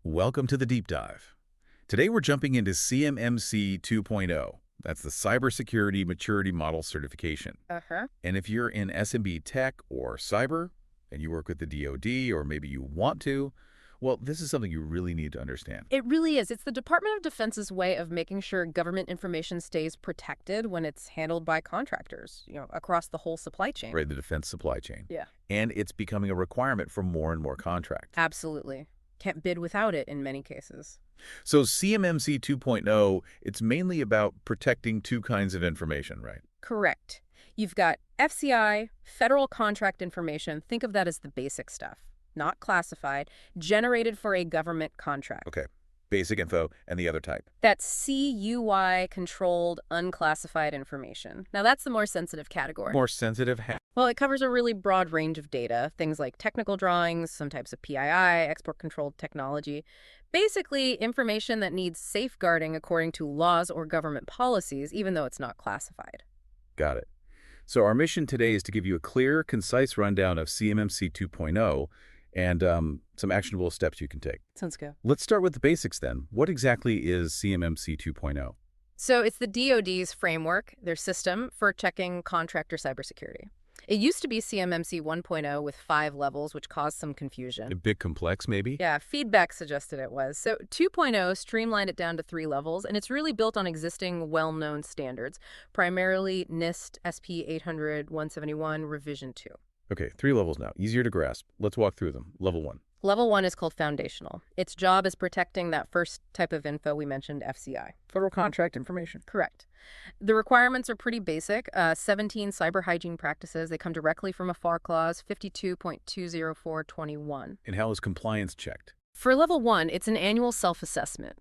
Welcome to the deep dive. Today we're jumping into CMMC 2.0. That's the Cybersecurity Maturity Model Certification. Uh-huh. And if you're in SMB tech or cyber, and you work with the DoD, or maybe you want to, well, this is something you really need to understand. It really is. It's the Department of Defense's way of making sure government information stays protected when it's handled by contractors, across the whole supply chain. Right, the defense supply chain. Yeah. And it's becoming a requirement for more and more contracts. Absolutely. Can't bid without it in many cases. So CMMC 2.0, it's mainly about protecting two kinds of information, right? Correct. You've got FCI, federal contract information. Think of that as the basic stuff, not classified, generated for a government contract. Okay, basic info and the other type. That's CUI-controlled, unclassified information. Now, that's the more sensitive category. More sensitive. Well, it covers a really broad range of data, things like technical drawings, some types of PII, export-controlled technology. Basically, information that needs safeguarding according to laws or government policies, even though it's not classified. Got it. So our mission today is to give you a clear, concise rundown of CMMC 2.0 and some actionable steps you can take. Sounds good. Let's start with the basics then. What exactly is CMMC 2.0? So it's the DoD's framework, their system for checking contractor cybersecurity. It used to be CMMC 1.0 with 5 levels, which caused some confusion. A bit complex, maybe? Yeah, feedback suggested it was. So 2.0 streamlined it down to 3 levels, and it's really built on existing well-known standards, primarily NIST SP 800-171 Revision 2. Okay, 3 levels now. Easier to grasp. Let's walk through them. Level 1. Level 1 is called foundational. Its job is protecting that first type of info we mentioned, FCI. Federal contract information. Correct. The requirements are pretty basic. 17 cyber hygiene practices. They come directly from a FAR clause, 52.20421. And how is compliance checked? For level 1, it's an annual self-assessment.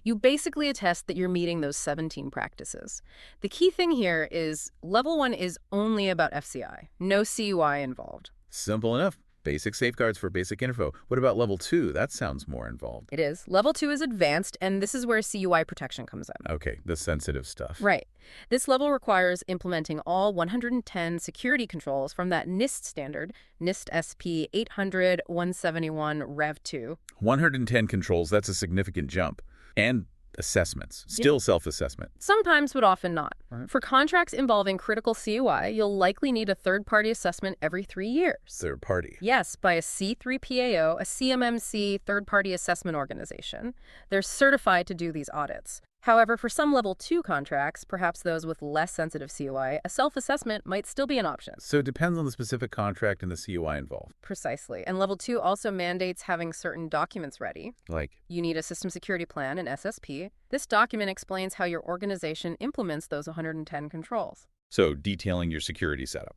You basically attest that you're meeting those 17 practices. The key thing here is level 1 is only about FCI. No CUI involved. Simple enough. Basic safeguards for basic info. What about level 2? That sounds more involved. It is. Level 2 is advanced, and this is where CUI protection comes in. Okay, the sensitive stuff. Right. This level requires implementing all 110 security controls from that NIST standard, NIST SP 800-171 Rev 2. 110 controls, that's a significant jump. And assessments. Still self-assessment. Sometimes, but often not. Right. For contracts involving critical CUI, you'll likely need a third-party assessment every 3 years. Third party. Yes, by a C3PAO, a CMMC third-party assessment organization. They're certified to do these audits. However, for some level 2 contracts, perhaps those with less sensitive CUI, a self-assessment might still be an option. So it depends on the specific contract and the CUI involved. Precisely. And level 2 also mandates having certain documents ready. Like? You need a system security plan, an SSP. This document explains how your organization implements those 110 controls. So detailing your security setup.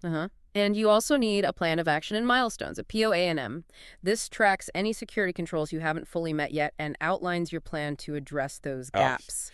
And you also need a plan of action and milestones, a POA&M. This tracks any security controls you haven't fully met yet and outlines your plan to address those gaps.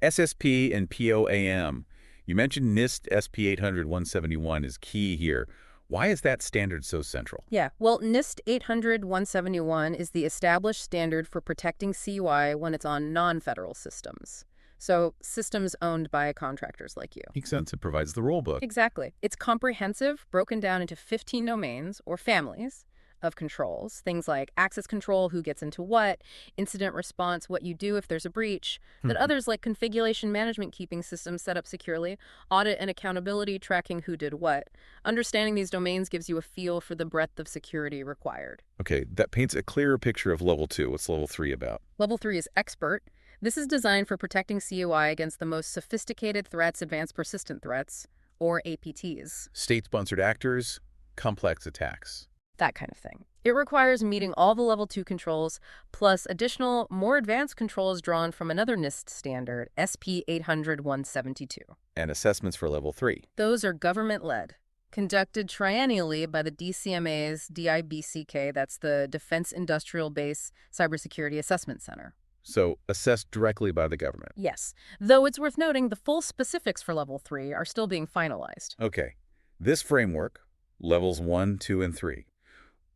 SSP and POAM. You mentioned NIST SP 800-171 is key here. Why is that standard so central? Yeah, well, NIST 800-171 is the established standard for protecting CUI when it's on non-federal systems. So systems owned by contractors like you. Makes sense. It provides the rule book. Exactly. It's comprehensive, broken down into 15 domains or families of controls. Things like access control, who gets into what, incident response, what you do if there's a breach, that others like configuration management, keeping systems set up securely, audit and accountability, tracking who did what. Understanding these domains gives you a feel for the breadth of security required. Okay, that paints a clearer picture of level 2. What's level 3 about? Level 3 is expert. This is designed for protecting CUI against the most sophisticated threats, advanced persistent threats, or APTs. State-sponsored actors, complex attacks. That kind of thing. It requires meeting all the level 2 controls, plus additional, more advanced controls drawn from another NIST standard, SP 800-172. And assessments for level 3. Those are government-led, conducted triennially by the DCMA's DIBCK, that's the Defense Industrial Base Cybersecurity Assessment Center. So assessed directly by the government. Yes, though it's worth noting the full specifics for level 3 are still being finalized. Okay, this framework, levels 1, 2, and 3.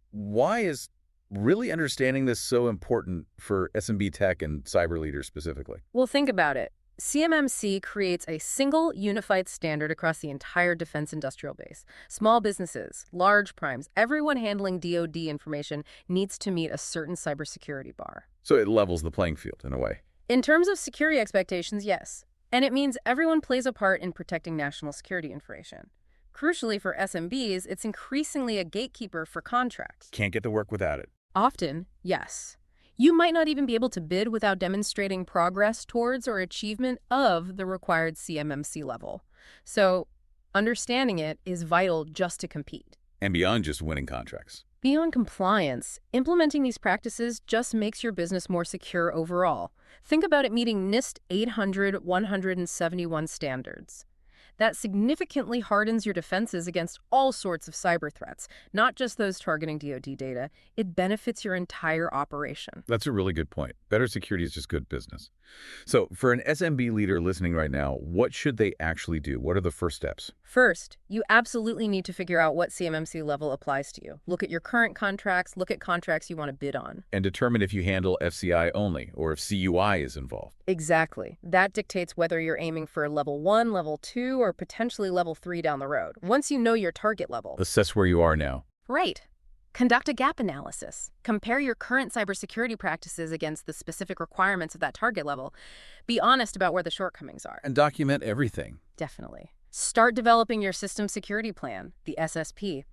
Why is really understanding this so important for SMB tech and cyber leaders specifically? Well, think about it. CMMC creates a single unified standard across the entire defense industrial base. Small businesses, large primes, everyone handling DoD information needs to meet a certain cybersecurity bar. So it levels the playing field in a way. In terms of security expectations, yes. And it means everyone plays a part in protecting national security information. Crucially for SMBs, it's increasingly a gatekeeper for contracts. Can't get the work without it. Often, yes. You might not even be able to bid without demonstrating progress towards or achievement of the required CMMC level. So, understanding it is vital just to compete. And beyond just winning contracts. Beyond compliance, implementing these practices just makes your business more secure overall. Think about it meeting NIST 800-171 standards. That significantly hardens your defenses against all sorts of cyber threats, not just those targeting DoD data. It benefits your entire operation. That's a really good point. Better security is just good business. So for an SMB leader listening right now, what should they actually do? What are the first steps? First, you absolutely need to figure out what CMMC level applies to you. Look at your current contracts, look at contracts you want to bid on. And determine if you handle FCI only or if CUI is involved. Exactly. That dictates whether you're aiming for level 1, level 2, or potentially level 3 down the road. Once you know your target level. Assess where you are now. Right. Conduct a gap analysis. Compare your current cybersecurity practices against the specific requirements of that target level. Be honest about where the shortcomings are. And document everything. Definitely. Start developing your system security plan, the SSP.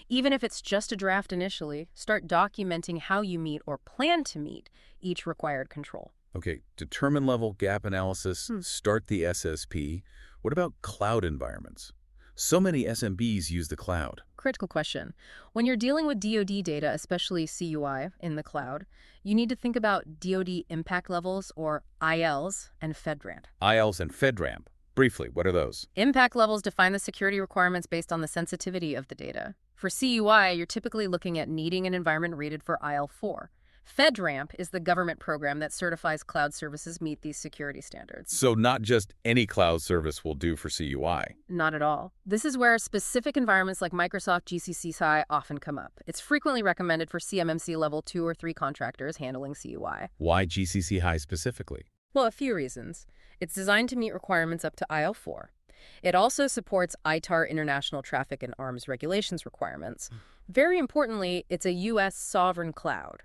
Even if it's just a draft initially, start documenting how you meet or plan to meet each required control. Okay, determine level gap analysis, start the SSP. What about cloud environments? So many SMBs use the cloud. Critical question. When you're dealing with DoD data, especially CUI in the cloud, you need to think about DoD impact levels, or ILs, and FedRAMP. ILs and FedRAMP. Briefly, what are those? Impact levels define the security requirements based on the sensitivity of the data. For CUI, you're typically looking at needing an environment rated for IL4. FedRAMP is the government program that certifies cloud services meet these security standards. So not just any cloud service will do for CUI. Not at all. This is where specific environments like Microsoft GCC High often come up. It's frequently recommended for CMMC level 2 or 3 contractors handling CUI. Why GCC High specifically? Well, a few reasons. It's designed to meet requirements up to IL4. It also supports ITAR International Traffic and Arms Regulations requirements. Very importantly, it's a U.S. sovereign cloud.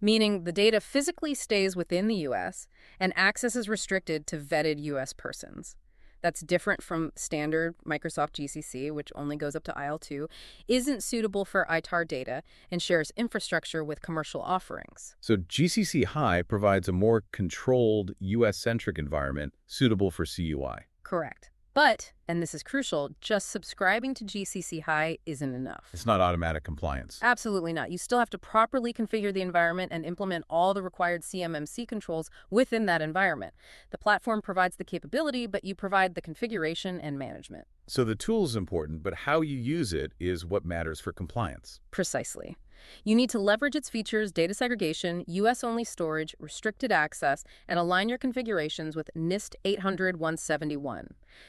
Meaning the data physically stays within the U.S. and access is restricted to vetted U.S. persons. That's different from standard Microsoft GCC, which only goes up to IL2, isn't suitable for ITAR data, and shares infrastructure with commercial offerings. So GCC High provides a more controlled U.S.-centric environment suitable for CUI. Correct. But, and this is crucial, just subscribing to GCC High isn't enough. It's not automatic compliance. Absolutely not. You still have to properly configure the environment and implement all the required CMMC controls within that environment. The platform provides the capability, but you provide the configuration and management. So the tool is important, but how you use it is what matters for compliance. Precisely. You need to leverage its features, data segregation, US-only storage, restricted access, and align your configurations with NIST 800-171.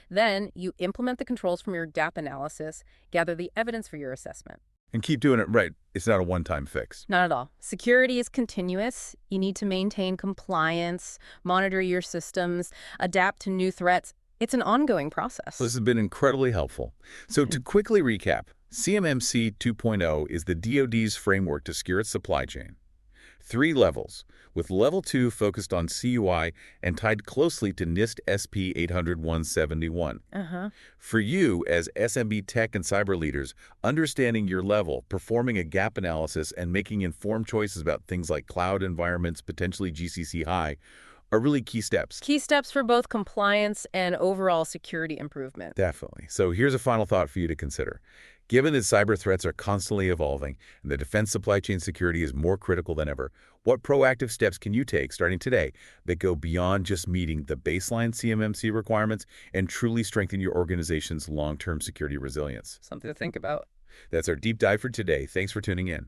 Then, you implement the controls from your gap analysis, gather the evidence for your assessment. And keep doing it right. It's not a one-time fix. Not at all. Security is continuous. You need to maintain compliance, monitor your systems, adapt to new threats. It's an ongoing process. This has been incredibly helpful. So to quickly recap, CMMC 2.0 is the DoD's framework to secure its supply chain. 3 levels, with Level 2 focused on CUI and tied closely to NIST SP 800-171. For you, as SMB tech and cyber leaders, understanding your level, performing a gap analysis, and making informed choices about things like cloud environments, potentially GCC High, are really key steps. Key steps for both compliance and overall security improvement. Definitely. So here's a final thought for you to consider. Given that cyber threats are constantly evolving and the defense supply chain security is more critical than ever, what proactive steps can you take starting today that go beyond just meeting the baseline CMMC requirements and truly strengthen your organization's long-term security resilience? Something to think about. That's our deep dive for today. Thanks for tuning in.